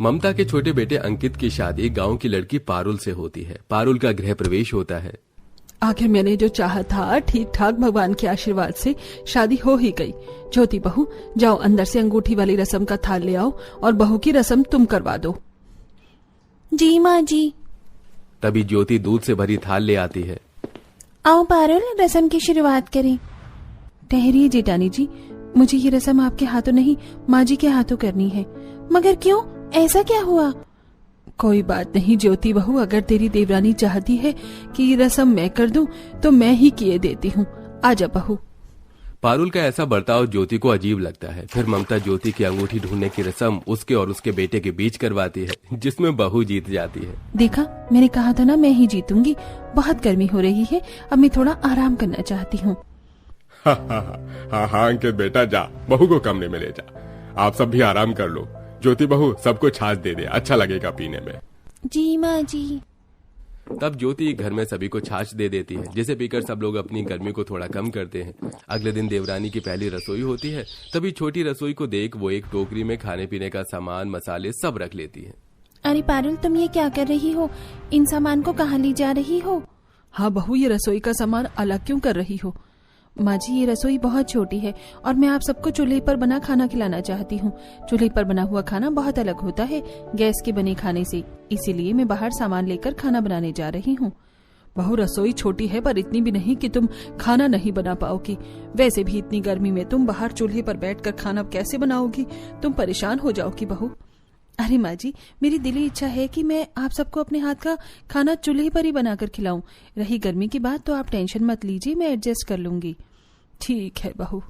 ममता के छोटे बेटे अंकित की शादी गांव की लड़की पारुल से होती है। पारुल का गृह प्रवेश होता है। आखिर मैंने जो चाहा था ठीक ठाक भगवान के आशीर्वाद से शादी हो ही गई। ज्योति बहू, जाओ अंदर से अंगूठी वाली रस्म का थाल ले आओ और बहू की रस्म तुम करवा दो। जी माँ जी। तभी ज्योति दूध से भरी थाल ले आती है। आओ पारुल, रस्म की शुरुआत करें। ठहरिए जेठानी जी, मुझे ये रस्म आपके हाथों नहीं माँ जी के हाथों करनी है। मगर क्यों, ऐसा क्या हुआ? कोई बात नहीं ज्योति बहू, अगर तेरी देवरानी चाहती है कि ये रस्म मैं कर दूं तो मैं ही किए देती हूँ। आजा बहू। पारुल का ऐसा बर्ताव ज्योति को अजीब लगता है। फिर ममता ज्योति की अंगूठी ढूंढने की रस्म उसके और उसके बेटे के बीच करवाती है, जिसमें बहू जीत जाती है। देखा, मैंने कहा था ना मैं ही जीतूंगी। बहुत गर्मी हो रही है, अब मैं थोड़ा आराम करना चाहती हूँ। हाँ अंकित बेटा, जा बहू को कमरे में ले जा। आप सब भी आराम कर लो। ज्योति बहू, सबको छाछ दे दे, अच्छा लगेगा पीने में। जी माँ जी। तब ज्योति घर में सभी को छाछ दे देती है, जिसे पीकर सब लोग अपनी गर्मी को थोड़ा कम करते हैं। अगले दिन देवरानी की पहली रसोई होती है। तभी छोटी रसोई को देख वो एक टोकरी में खाने पीने का सामान, मसाले सब रख लेती है। अरे पारुल, तुम ये क्या कर रही हो? इन सामान को कहाँ ले जा रही हो? हाँ बहू, ये रसोई का सामान अलग क्यों कर रही हो? माँ जी, ये रसोई बहुत छोटी है और मैं आप सबको चूल्हे पर बना खाना खिलाना चाहती हूँ। चूल्हे पर बना हुआ खाना बहुत अलग होता है गैस के बने खाने से, इसीलिए मैं बाहर सामान लेकर खाना बनाने जा रही हूँ। बहू, रसोई छोटी है पर इतनी भी नहीं कि तुम खाना नहीं बना पाओगी। वैसे भी इतनी गर्मी में तुम बाहर चूल्हे पर बैठकर खाना कैसे बनाओगी? तुम परेशान हो जाओगी बहू। अरे माँ जी, मेरी दिली इच्छा है कि मैं आप सबको अपने हाथ का खाना चूल्हे पर ही बनाकर खिलाऊं। रही गर्मी की बात तो आप टेंशन मत लीजिए, मैं एडजस्ट कर लूंगी। ठीक है बहू।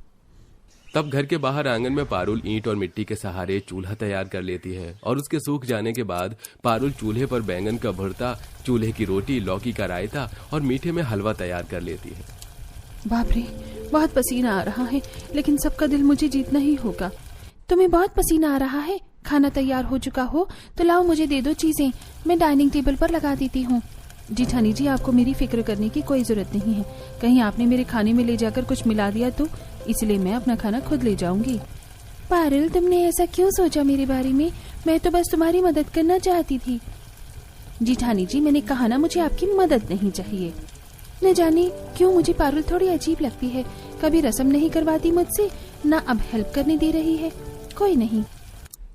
तब घर के बाहर आंगन में पारुल ईंट और मिट्टी के सहारे चूल्हा तैयार कर लेती है और उसके सूख जाने के बाद पारुल चूल्हे पर बैंगन का भरता, चूल्हे की रोटी, लौकी का रायता और मीठे में हलवा तैयार कर लेती है। बाप रे, बहुत पसीना आ रहा है, लेकिन सबका दिल मुझे जीतना ही होगा। तुम्हें बहुत पसीना आ रहा है? खाना तैयार हो चुका हो तो लाओ मुझे दे दो चीजें, मैं डाइनिंग टेबल पर लगा देती हूँ। जेठानी जी, आपको मेरी फिक्र करने की कोई जरूरत नहीं है। कहीं आपने मेरे खाने में ले जाकर कुछ मिला दिया तो, इसलिए मैं अपना खाना खुद ले जाऊंगी। पारुल, तुमने ऐसा क्यों सोचा मेरे बारे में? मैं तो बस तुम्हारी मदद करना चाहती थी। जेठानी जी, मैंने कहा ना, मुझे आपकी मदद नहीं चाहिए। न जाने क्यों मुझे पारुल थोड़ी अजीब लगती है। कभी रस्म नहीं करवाती मुझसे, न अब हेल्प करने दे रही है। कोई नहीं।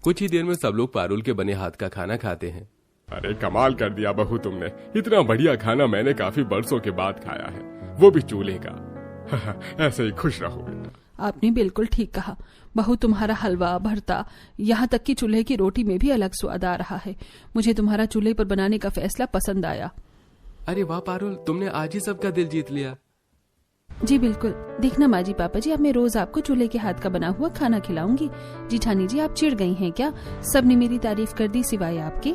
कुछ ही देर में सब लोग पारुल के बने हाथ का खाना खाते हैं। अरे कमाल कर दिया बहू तुमने। इतना बढ़िया खाना मैंने काफी बरसों के बाद खाया है, वो भी चूल्हे का। ऐसे ही खुश रहो बेटा। आपने बिल्कुल ठीक कहा बहू, तुम्हारा हलवा, भरता, यहाँ तक कि चूल्हे की रोटी में भी अलग स्वाद आ रहा है। मुझे तुम्हारा चूल्हे पर बनाने का फैसला पसंद आया। अरे वाह पारुल, तुमने आज ही सबका दिल जीत लिया। जी बिल्कुल, देखना माँ जी, पापा जी, अब मैं रोज आपको चूल्हे के हाथ का बना हुआ खाना खिलाऊंगी। जेठानी जी, आप चिढ़ गई हैं क्या? सबने मेरी तारीफ कर दी सिवाय आपके।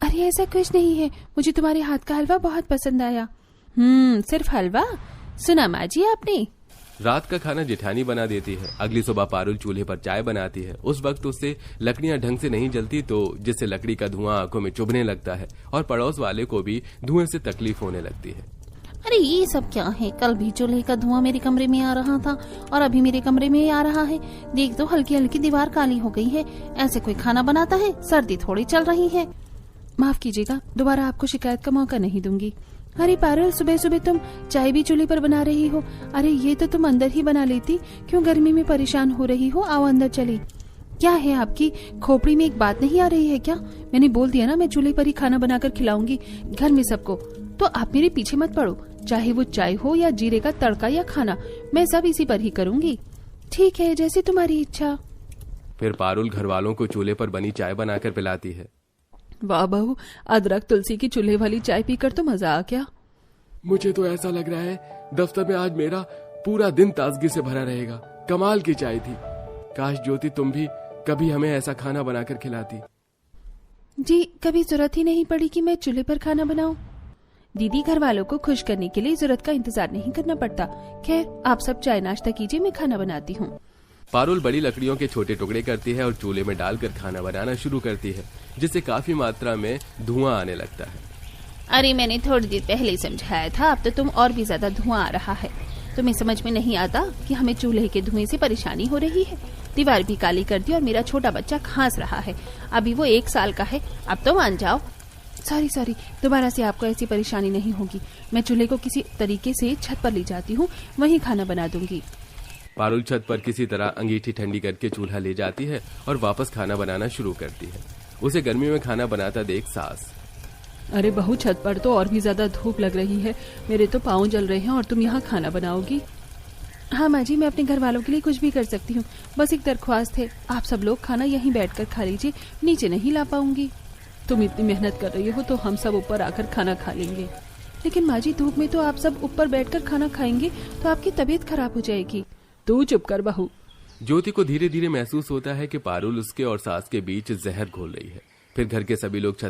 अरे ऐसा कुछ नहीं है, मुझे तुम्हारे हाथ का हलवा बहुत पसंद आया। सिर्फ हलवा? सुना माँ जी आपने? रात का खाना जेठानी बना देती है। अगली सुबह पारुल चूल्हे पर चाय बनाती है। उस वक्त उससे लकड़ियां ढंग से नहीं जलती, तो जिससे लकड़ी का धुआं आंखों में चुभने लगता है और पड़ोस वाले को भी धुएं से तकलीफ होने लगती है। अरे ये सब क्या है? कल भी चूल्हे का धुआं मेरे कमरे में आ रहा था और अभी मेरे कमरे में आ रहा है। देख तो, हल्की हल्की दीवार काली हो गई है। ऐसे कोई खाना बनाता है? सर्दी थोड़ी चल रही है। माफ कीजिएगा, दोबारा आपको शिकायत का मौका नहीं दूंगी। अरे पारुल, सुबह सुबह तुम चाय भी चूल्हे पर बना रही हो? अरे ये तो तुम अंदर ही बना लेती, क्यों गर्मी में परेशान हो रही हो? आओ अंदर चले। क्या है आपकी खोपड़ी में एक बात नहीं आ रही है क्या? मैंने बोल दिया ना, मैं चूल्हे पर ही खाना बनाकर खिलाऊंगी घर में सबको। तो आप मेरे पीछे मत पड़ो, चाहे वो चाय हो या जीरे का तड़का या खाना, मैं सब इसी पर ही करूंगी। ठीक है, जैसे तुम्हारी इच्छा। फिर पारुल घर वालों को चूल्हे पर बनी चाय बनाकर पिलाती है। वाह बहू, अदरक तुलसी की चूल्हे वाली चाय पीकर तो मजा आ गया। मुझे तो ऐसा लग रहा है दफ्तर में आज मेरा पूरा दिन ताजगी से भरा रहेगा। कमाल की चाय थी। काश ज्योति तुम भी कभी हमें ऐसा खाना बनाकर खिलाती। जी, कभी जरूरत ही नहीं पड़ी कि मैं चूल्हे पर खाना बनाऊं। दीदी, घर वालों को खुश करने के लिए जरूरत का इंतजार नहीं करना पड़ता। खैर, आप सब चाय नाश्ता कीजिए, मैं खाना बनाती हूँ। पारुल बड़ी लकड़ियों के छोटे टुकड़े करती है और चूल्हे में डालकर खाना बनाना शुरू करती है, जिससे काफी मात्रा में धुआं आने लगता है। अरे मैंने थोड़ी देर पहले समझाया था, अब तो तुम और भी ज्यादा धुआं आ रहा है। तुम्हें समझ में नहीं आता कि हमें चूल्हे के धुएं से परेशानी हो रही है। दीवार भी काली कर दी और मेरा छोटा बच्चा खांस रहा है। अभी वो 1 साल का है, अब तो मान जाओ। सॉरी, दोबारा से आपको ऐसी परेशानी नहीं होगी। मैं चूल्हे को किसी तरीके से छत पर ले जाती हूँ, वहीं खाना बना दूंगी। पारुल छत पर किसी तरह अंगीठी ठंडी करके चूल्हा ले जाती है और वापस खाना बनाना शुरू करती है। उसे गर्मी में खाना बनाता देख सास, अरे बहू, छत पर तो और भी ज्यादा धूप लग रही है। मेरे तो पाँव जल रहे हैं और तुम यहाँ खाना बनाओगी? हाँ माँ जी, मैं अपने घर वालों के लिए कुछ भी कर सकती हूँ। बस एक दरख्वास्त है, आप सब लोग खाना यहीं बैठकर खा लीजिए, नीचे नहीं ला पाऊंगी। तुम इतनी मेहनत कर रही हो तो हम सब ऊपर आकर खाना खा लेंगे। लेकिन माँ जी, धूप में तो आप सब ऊपर बैठकर खाना खाएंगे तो आपकी तबीयत खराब हो जाएगी। तू चुप कर बहू। ज्योति को धीरे धीरे महसूस होता है कि पारुल उसके और सास के बीच जहर घोल रही है। फिर घर के सभी लोग छत